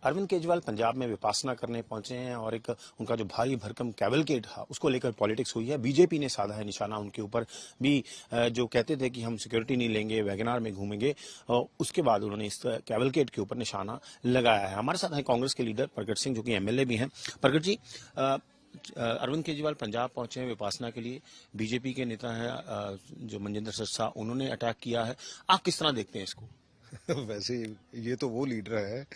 अरविंद केजरीवाल पंजाब में विपासना करने पहुंचे हैं और एक उनका जो भारी भरकम कैवलकेड था उसको लेकर पॉलिटिक्स हुई है। बीजेपी ने साधा है निशाना उनके ऊपर भी, जो कहते थे कि हम सिक्योरिटी नहीं लेंगे, वैगनार में घूमेंगे, उसके बाद उन्होंने इस कैवलकेड के ऊपर निशाना लगाया है। हमारे साथ हैं कांग्रेस के लीडर प्रगट सिंह, जो कि एमएलए भी हैं। प्रगट जी, अरविंद केजरीवाल पंजाब पहुंचे हैं विपासना के लिए, बीजेपी के नेता हैं जो मनजिंदर सिरसा, उन्होंने अटैक किया है। आप किस तरह देखते हैं इसको? वैसे ये तो वो लीडर है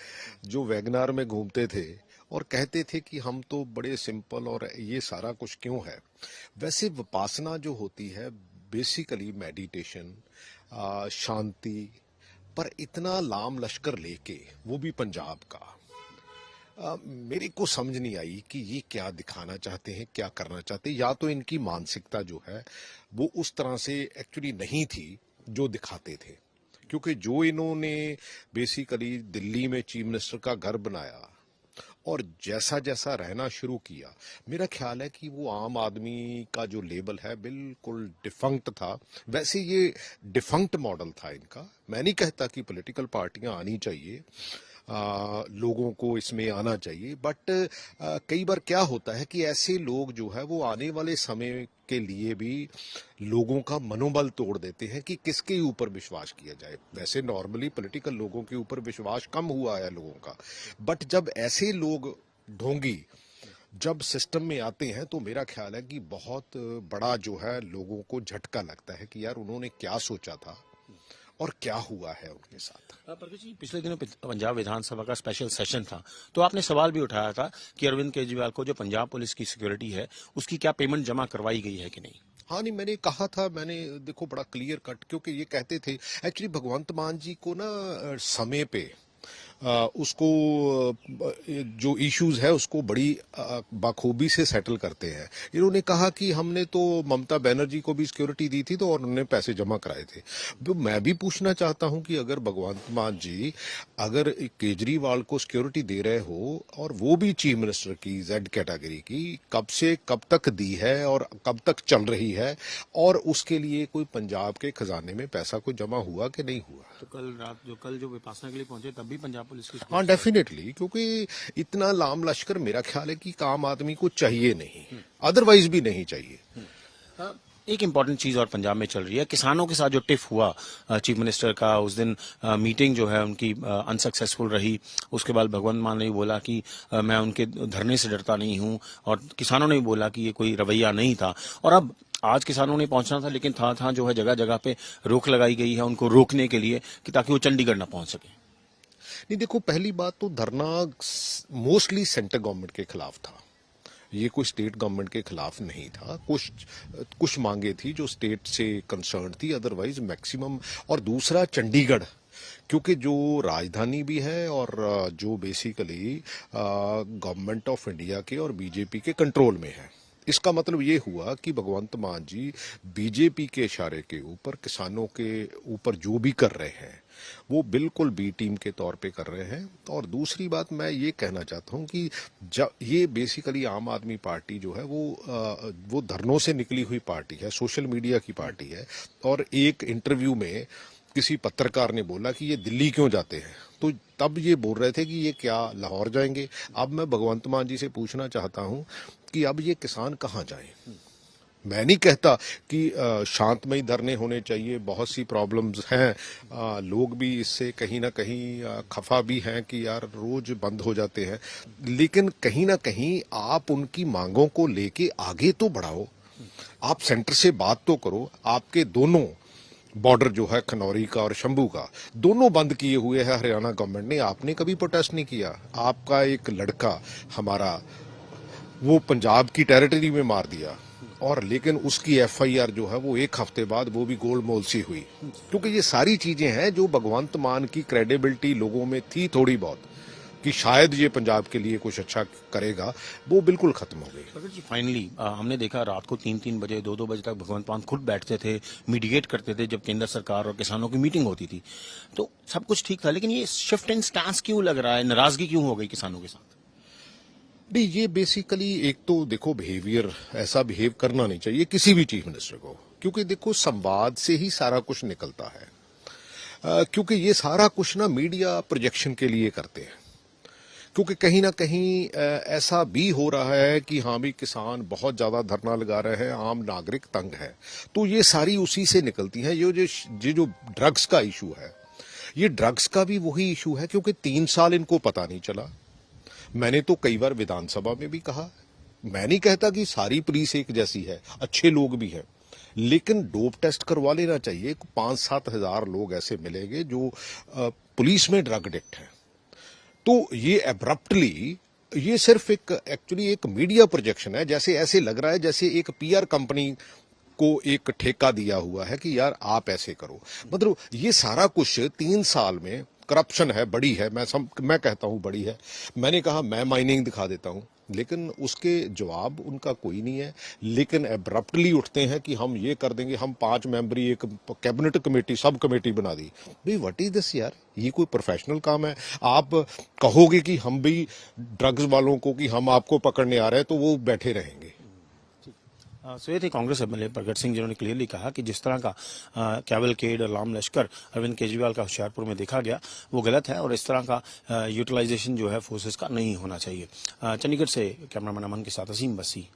जो वैगनार में घूमते थे और कहते थे कि हम तो बड़े सिंपल और ये सारा कुछ क्यों है। वैसे विपासना जो होती है बेसिकली मेडिटेशन, शांति, पर इतना लाम लश्कर लेके वो भी पंजाब का, मेरे को समझ नहीं आई कि ये क्या दिखाना चाहते हैं, क्या करना चाहते हैं। या तो इनकी मानसिकता जो है वो उस तरह से एक्चुअली नहीं थी जो दिखाते थे, क्योंकि जो इन्होंने बेसिकली दिल्ली में चीफ मिनिस्टर का घर बनाया और जैसा जैसा रहना शुरू किया, मेरा ख्याल है कि वो आम आदमी का जो लेबल है बिल्कुल डिफंक्ट था। वैसे ये डिफंक्ट मॉडल था इनका। मैं नहीं कहता कि पॉलिटिकल पार्टियां आनी चाहिए, लोगों को इसमें आना चाहिए, बट कई बार क्या होता है कि ऐसे लोग जो है वो आने वाले समय के लिए भी लोगों का मनोबल तोड़ देते हैं कि किसके ऊपर विश्वास किया जाए। वैसे नॉर्मली पॉलिटिकल लोगों के ऊपर विश्वास कम हुआ है लोगों का, बट जब ऐसे लोग ढोंगी जब सिस्टम में आते हैं तो मेरा ख्याल है कि बहुत बड़ा जो है लोगों को झटका लगता है कि यार उन्होंने क्या सोचा था और क्या हुआ है उनके साथ। प्रगट जी, पिछले दिनों पंजाब विधानसभा का स्पेशल सेशन था, तो आपने सवाल भी उठाया था कि अरविंद केजरीवाल को जो पंजाब पुलिस की सिक्योरिटी है उसकी क्या पेमेंट जमा करवाई गई है कि नहीं। हाँ नहीं, मैंने कहा था, मैंने देखो बड़ा क्लियर कट, क्योंकि ये कहते थे एक्चुअली भगवंत मान जी को ना समय पे उसको जो इश्यूज है उसको बड़ी बखूबी से सेटल करते हैं। इन्होंने कहा कि हमने तो ममता बनर्जी को भी सिक्योरिटी दी थी तो और उन्होंने पैसे जमा कराए थे। तो मैं भी पूछना चाहता हूं कि अगर भगवंत मान जी अगर केजरीवाल को सिक्योरिटी दे रहे हो और वो भी चीफ मिनिस्टर की जेड कैटेगरी की, कब से कब तक दी है और कब तक चल रही है, और उसके लिए कोई पंजाब के खजाने में पैसा कोई जमा हुआ कि नहीं हुआ। तो कल जो विपासना के लिए पहुंचे तब भी पंजाब पुलिस की। हाँ डेफिनेटली, क्योंकि इतना लाम लश्कर मेरा ख्याल है कि आम आदमी को चाहिए नहीं, अदरवाइज भी नहीं चाहिए। एक इम्पॉर्टेंट चीज और पंजाब में चल रही है, किसानों के साथ जो टिफ हुआ चीफ मिनिस्टर का उस दिन, मीटिंग जो है उनकी अनसक्सेसफुल रही। उसके बाद भगवंत मान ने भी बोला कि मैं उनके धरने से डरता नहीं हूं, और किसानों ने भी बोला कि ये कोई रवैया नहीं था। और अब आज किसानों ने पहुंचना था, लेकिन था जो है जगह जगह पे रोक लगाई गई है उनको रोकने के लिए कि ताकि वो चंडीगढ़ ना पहुंच सके। नहीं देखो, पहली बात तो धरना मोस्टली सेंट्रल गवर्नमेंट के खिलाफ था, ये कोई स्टेट गवर्नमेंट के खिलाफ नहीं था। कुछ मांगे थी जो स्टेट से कंसर्न थी, अदरवाइज मैक्सिमम। और दूसरा चंडीगढ़, क्योंकि जो राजधानी भी है और जो बेसिकली गवर्नमेंट ऑफ इंडिया के और बीजेपी के कंट्रोल में है। इसका मतलब ये हुआ कि भगवंत मान जी बीजेपी के इशारे के ऊपर किसानों के ऊपर जो भी कर रहे हैं वो बिल्कुल बी टीम के तौर पे कर रहे हैं। और दूसरी बात मैं ये कहना चाहता हूं कि ये बेसिकली आम आदमी पार्टी जो है वो धरनों से निकली हुई पार्टी है, सोशल मीडिया की पार्टी है। और एक इंटरव्यू में किसी पत्रकार ने बोला कि ये दिल्ली क्यों जाते हैं, तो तब ये बोल रहे थे कि ये क्या लाहौर जाएंगे। अब मैं भगवंत मान जी से पूछना चाहता हूं कि अब ये किसान कहां जाएं। मैं नहीं कहता कि शांतमय धरने होने चाहिए, बहुत सी प्रॉब्लम्स हैं, लोग भी इससे कहीं ना कहीं खफा भी हैं कि यार रोज बंद हो जाते हैं, लेकिन कहीं ना कहीं आप उनकी मांगों को लेके आगे तो बढ़ाओ, आप सेंटर से बात तो करो। आपके दोनों बॉर्डर जो है खनौरी का और शंभू का, दोनों बंद किए हुए हैं हरियाणा गवर्नमेंट ने, आपने कभी प्रोटेस्ट नहीं किया। आपका एक लड़का हमारा वो पंजाब की टेरिटरी में मार दिया, और लेकिन उसकी एफआईआर जो है वो एक हफ्ते बाद वो भी गोलमोल सी हुई। क्योंकि ये सारी चीजें हैं जो भगवंत मान की क्रेडिबिलिटी लोगों में थी थोड़ी बहुत कि शायद ये पंजाब के लिए कुछ अच्छा करेगा, वो बिल्कुल खत्म हो गई। अगर जी फाइनली हमने देखा रात को 3-3 बजे 2-2 बजे तक भगवंत मान खुद बैठते थे, मीडिएट करते थे जब केंद्र सरकार और किसानों की मीटिंग होती थी, तो सब कुछ ठीक था। लेकिन ये शिफ्ट इन स्टांस क्यों लग रहा है, नाराजगी क्यों हो गई किसानों के साथ? नहीं, ये बेसिकली एक तो देखो बिहेवियर, ऐसा बिहेव करना नहीं चाहिए किसी भी चीफ मिनिस्टर को, क्योंकि देखो संवाद से ही सारा कुछ निकलता है। क्योंकि ये सारा कुछ ना मीडिया प्रोजेक्शन के लिए करते हैं क्योंकि कहीं ना कहीं ऐसा भी हो रहा है कि हाँ भी किसान बहुत ज्यादा धरना लगा रहे हैं, आम नागरिक तंग है, तो ये सारी उसी से निकलती हैं। ये जो ड्रग्स का इशू है, ये ड्रग्स का भी वही इशू है, क्योंकि 3 साल इनको पता नहीं चला। मैंने तो कई बार विधानसभा में भी कहा, मैं नहीं कहता कि सारी पुलिस एक जैसी है, अच्छे लोग भी हैं, लेकिन डोप टेस्ट करवा लेना चाहिए। 5-7 हजार लोग ऐसे मिलेंगे जो पुलिस में ड्रग एडिक्ट हैं। तो ये एब्रप्टली, ये सिर्फ एक एक्चुअली एक मीडिया प्रोजेक्शन है। जैसे ऐसे लग रहा है जैसे एक पीआर कंपनी को एक ठेका दिया हुआ है कि यार आप ऐसे करो। मतलब ये सारा कुछ 3 साल में करप्शन है, बड़ी है, मैं कहता हूं बड़ी है। मैंने कहा मैं माइनिंग दिखा देता हूं, लेकिन उसके जवाब उनका कोई नहीं है। लेकिन एब्रप्टली उठते हैं कि हम ये कर देंगे, हम 5 मेंबरी एक कैबिनेट कमेटी, सब कमेटी बना दी। भाई व्हाट इज दिस यार, ये कोई प्रोफेशनल काम है? आप कहोगे कि हम भी ड्रग्स वालों को कि हम आपको पकड़ने आ रहे हैं, तो वो बैठे रहेंगे। सो ये थे कांग्रेस एमएलए प्रगट सिंह, जिन्होंने क्लियरली कहा कि जिस तरह का कैवलकेड और लाम लश्कर अरविंद केजरीवाल का होशियारपुर में देखा गया वो गलत है और इस तरह का यूटिलाइजेशन जो है फोर्सेस का नहीं होना चाहिए। चंडीगढ़ से कैमरामैन अमन के साथ असीम बसी।